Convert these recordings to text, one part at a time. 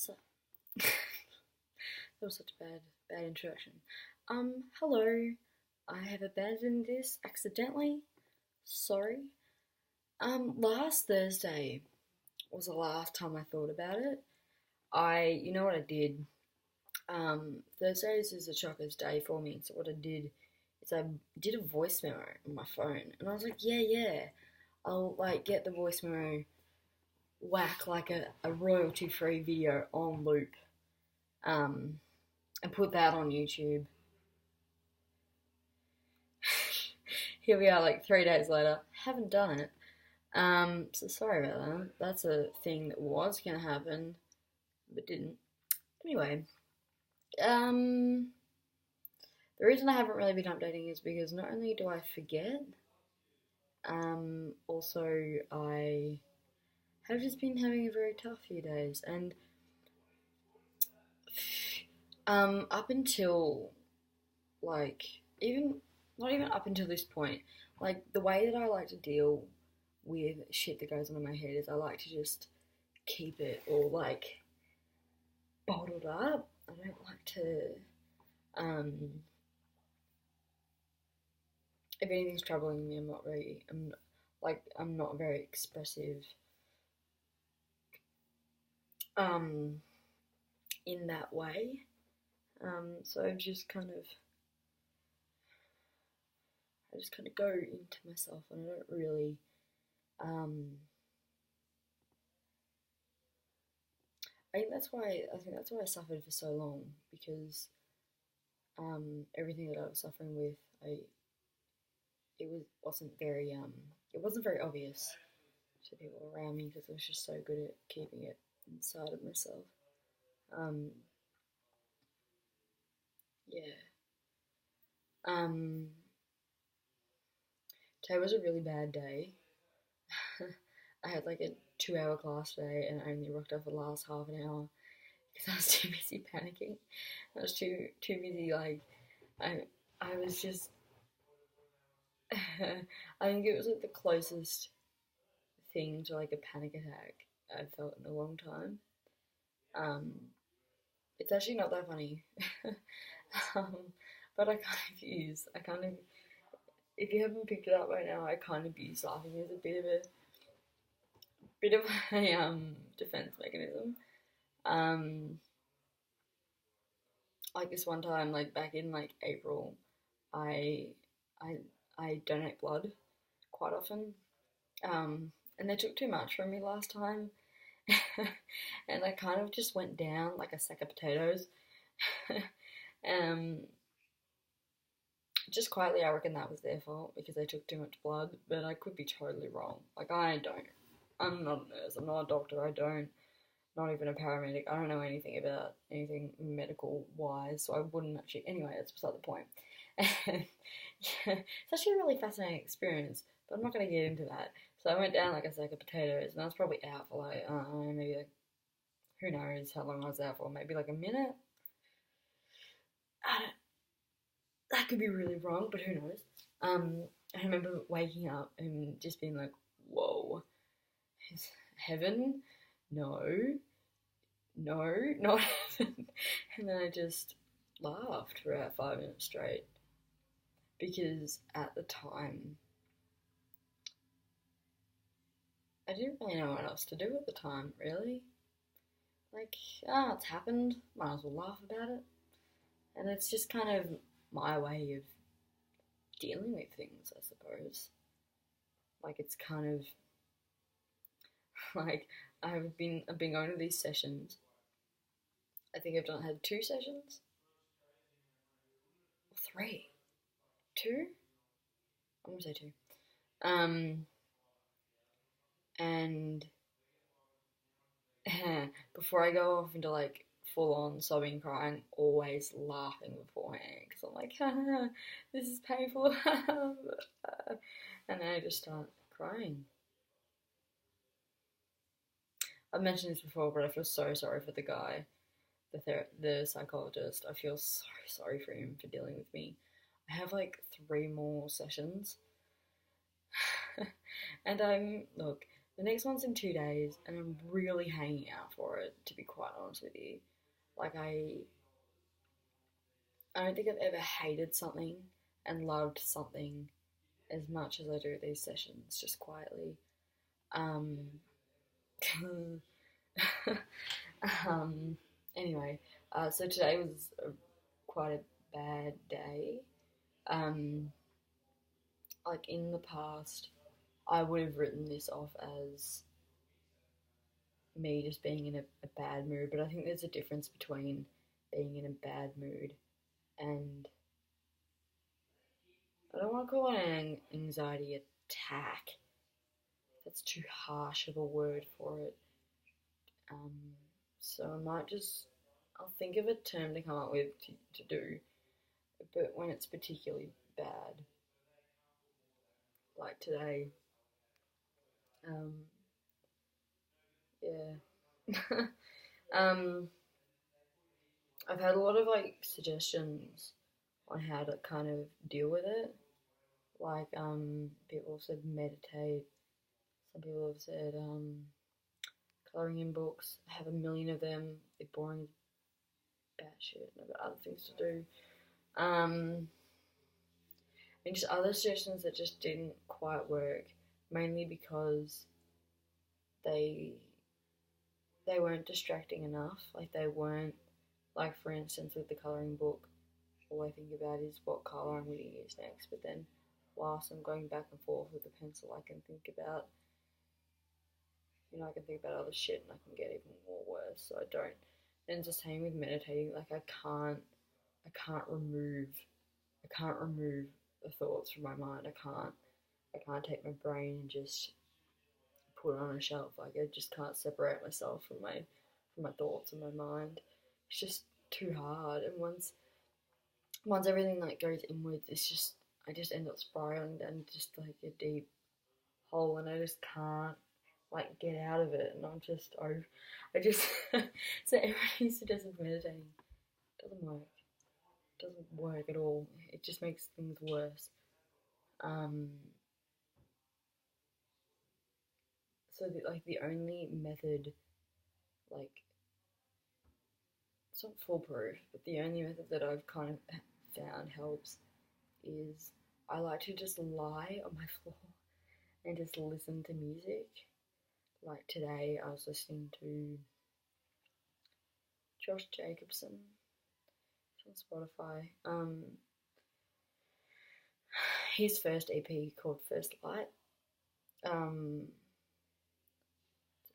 So, that was such a bad introduction. Hello. I have abandoned this accidentally. Sorry. Last Thursday was the last time I thought about it. You know what I did? Thursdays is a chockers day for me, so what I did is I did a voice memo on my phone, and I was like, yeah, I'll get the voice memo, whack a royalty-free video on loop, and put that on YouTube. Here we are, 3 days later, haven't done it. So sorry about that. That's a thing that was gonna happen, but didn't. Anyway, the reason I haven't really been updating is because not only do I forget, also I have just been having a very tough few days, and up until even not even up until this point, the way that I like to deal with shit that goes on in my head is I like to just keep it all bottled up. I don't like to if anything's troubling me, I'm not very expressive in that way. So I just kind of go into myself, and I don't really I think that's why I suffered for so long, because everything that I was suffering with, wasn't very obvious to people around me, because I was just so good at keeping it inside of myself. Yeah. Today was a really bad day. I had a 2-hour class today, and I only rocked up for the last half an hour because I was too busy panicking. I was too busy. I was just. I think it was the closest thing to a panic attack I've felt in a long time. It's actually not that funny, but I kind of, if you haven't picked it up by now, I kind of use laughing as a bit of a defense mechanism. This one time, back in April, I donate blood quite often, and they took too much from me last time, and I kind of just went down like a sack of potatoes. Just quietly, I reckon that was their fault because they took too much blood, but I could be totally wrong. I'm not a nurse, I'm not a doctor, not even a paramedic, I don't know anything about anything medical wise, so I wouldn't actually, anyway, that's beside the point. And yeah, it's actually a really fascinating experience, but I'm not going to get into that. So I went down like a sack of potatoes, and I was probably out for maybe who knows how long I was out for, maybe a minute? That could be really wrong, but who knows? I remember waking up and just being like, whoa, is heaven? No, not heaven. And then I just laughed for about 5 minutes straight, because at the time, I didn't really know what else to do at the time, really. It's happened, might as well laugh about it. And it's just kind of my way of dealing with things, I suppose. It's kind of I've been going to these sessions. I think I've had 2 sessions, or 3, 2. I'm gonna say 2. And before I go off into full on sobbing, crying, always laughing beforehand, because I'm like, this is painful, and then I just start crying. I've mentioned this before, but I feel so sorry for the guy, the psychologist. I feel so sorry for him for dealing with me. I have 3 more sessions, and The next one's in 2 days, and I'm really hanging out for it, to be quite honest with you. Like, I don't think I've ever hated something and loved something as much as I do these sessions, just quietly. Um, anyway, so today was quite a bad day. Um, like in the past, I would have written this off as me just being in a bad mood, but I think there's a difference between being in a bad mood and I don't want to call it an anxiety attack. That's too harsh of a word for it. Um, so I might just, I'll think of a term to come up with to do, but when it's particularly bad, like today, um, yeah. um, I've had a lot of like suggestions on how to kind of deal with it. Like, people have said meditate. Some people have said, colouring in books. I have a million of them. They're boring as batshit. I've got other things to do. And just other suggestions that just didn't quite work, mainly because they they weren't distracting enough. Like they weren't like, for instance, with the colouring book, all I think about is what colour I'm going to use next. But then, whilst I'm going back and forth with the pencil, I can think about, I can think about other shit, and I can get even more worse. So I don't. And it's the same with meditating. Like I can't remove the thoughts from my mind. I can't take my brain and just put it on a shelf. Like I just can't separate myself from my thoughts and my mind. It's just too hard. And once everything like goes inwards, it's just I just end up spiraling down just like a deep hole, and I just can't like get out of it. And I just so everybody suggests meditating. It doesn't work. It doesn't work at all. It just makes things worse. Um, so the only method, like, it's not foolproof, but the only method that I've kind of found helps is I like to just lie on my floor and just listen to music. Like today, I was listening to Josh Jacobson on Spotify. His first EP called First Light.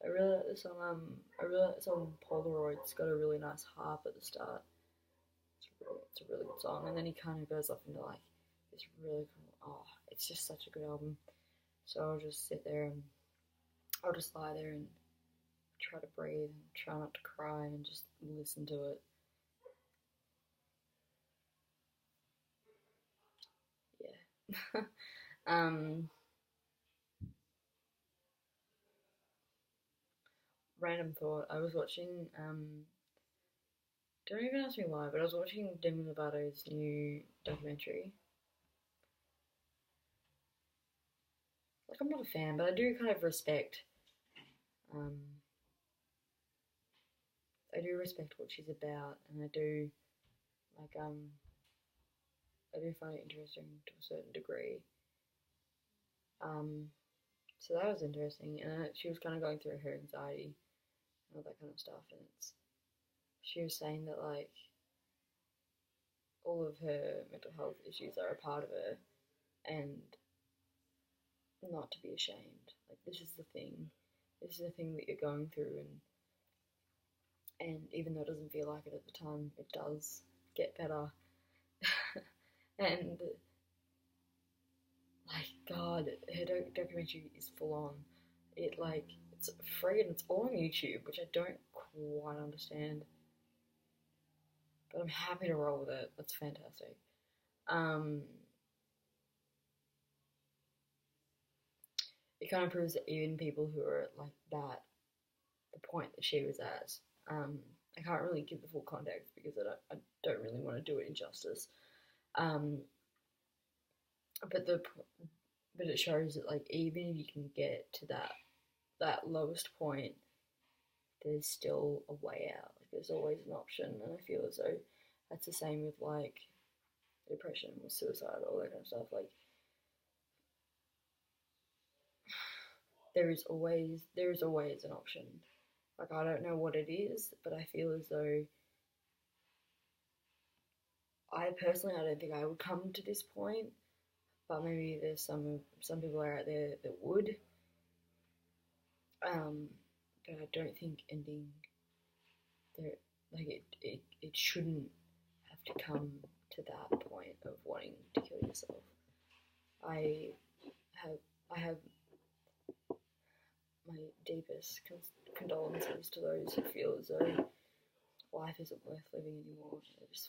I really like the song. I really like the song Polaroid. It's got a really nice harp at the start. It's a really good song, and then he kind of goes off into like this really cool. Oh, it's just such a good album. So I'll just sit there and I'll just lie there and try to breathe and try not to cry and just listen to it. Yeah. Random thought. I was watching. Don't even ask me why, but I was watching Demi Lovato's new documentary. Like I'm not a fan, but I do kind of respect. Um, I do respect what she's about, and I do like. I do find it interesting to a certain degree. Um, so that was interesting, and she was kind of going through her anxiety and all that kind of stuff, and she was saying that like all of her mental health issues are a part of her, and not to be ashamed. Like this is the thing, this is the thing that you're going through, and even though it doesn't feel like it at the time, it does get better. And like God, her documentary is full on. It's free and it's all on YouTube, which I don't quite understand, but I'm happy to roll with it. That's fantastic. Um, it kind of proves that even people who are like that, the point that she was at, I can't really give the full context because I don't really want to do it injustice. Um, but it shows that like even if you can get to that that lowest point, there's still a way out. Like, there's always an option, and I feel as though that's the same with like depression, with suicide, all that kind of stuff. Like, there is always an option. Like, I don't know what it is, but I feel as though I don't think I would come to this point, but maybe there's some people out there that would. But I don't think ending there, like it shouldn't have to come to that point of wanting to kill yourself. I have my deepest condolences to those who feel as though life isn't worth living anymore. I just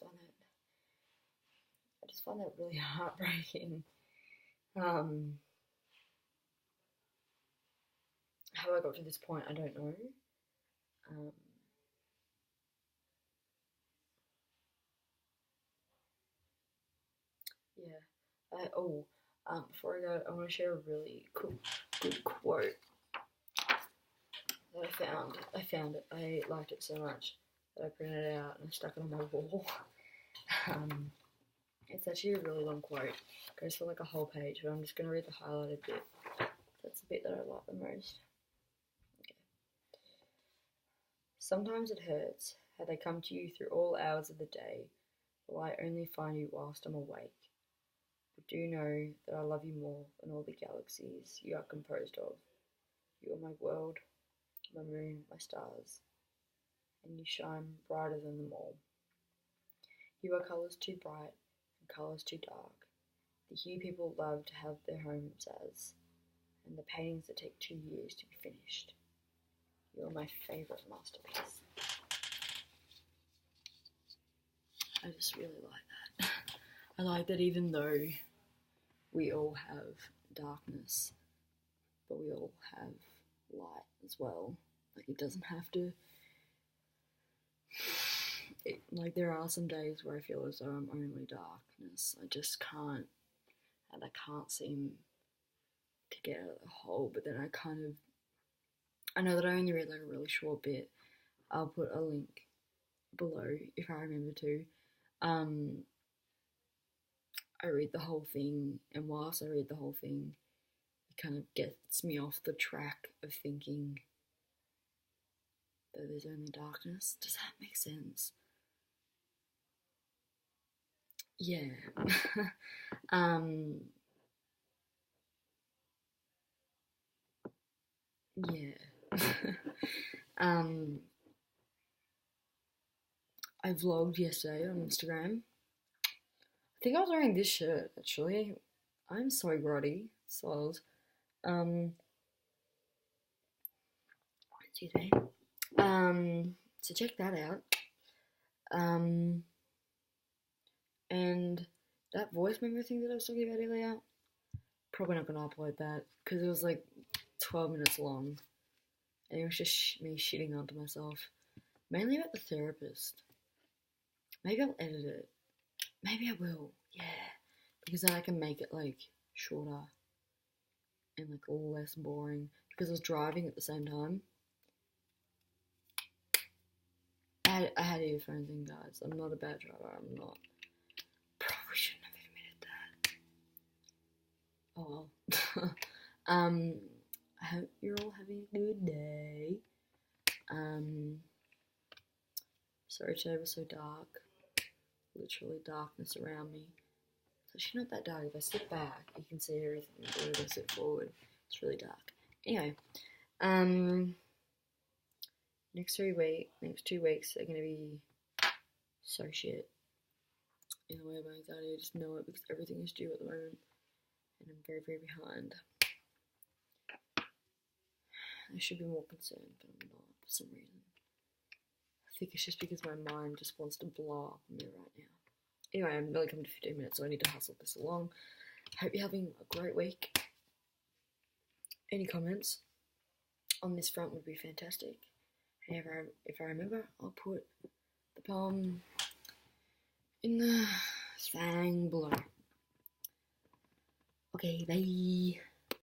find that really heartbreaking. How I got to this point, I don't know. Yeah. Before I go, I want to share a really good quote that I found. I liked it so much that I printed it out and I stuck it on my wall. It's actually a really long quote. It goes for like a whole page, but I'm just going to read the highlighted bit. That's the bit that I like the most. Okay. Sometimes it hurts how they come to you through all hours of the day, while I only find you whilst I'm awake. But do know that I love you more than all the galaxies you are composed of. You are my world, my moon, my stars, and you shine brighter than them all. You are colours too bright and colours too dark, the hue people love to have their homes as, and the paintings that take 2 years to be finished. You are my favourite masterpiece. I just really like that. I like that even though we all have darkness, but we all have light as well. Like, it doesn't have to... like, there are some days where I feel as though I'm only darkness. I just can't, and I can't seem to get out of the hole, but then I know that I only read like a really short bit. I'll put a link below if I remember to. I read the whole thing, and whilst I read the whole thing, it kind of gets me off the track of thinking that there's only darkness. Does that make sense? Yeah. Yeah. I vlogged yesterday on Instagram. I think I was wearing this shirt, actually. I'm so grotty. Soiled. Excuse me. So check that out. And that voice memo thing that I was talking about earlier, probably not gonna upload that because it was like 12 minutes long. And it was just me shitting onto myself. Mainly about the therapist. Maybe I'll edit it. Maybe I will. Yeah. Because then I can make it like shorter and like less boring. Because I was driving at the same time. I had earphones in, guys. I'm not a bad driver. I'm not. Probably shouldn't have admitted that. Oh well. I hope you're all having a good day. Sorry today was so dark. Literally darkness around me. It's actually not that dark. If I sit back, you can see everything. But if I sit forward, it's really dark. Anyway, next 2 weeks are gonna be so shit. In the way of my anxiety, I just know it because everything is due at the moment, and I'm very, very behind. I should be more concerned, but I'm not for some reason. I think it's just because my mind just wants to blow up on me right now. Anyway, I'm really coming to 15 minutes, so I need to hustle this along. Hope you're having a great week. Any comments on this front would be fantastic. And if I remember, I'll put the poem in the thing below. Okay, bye.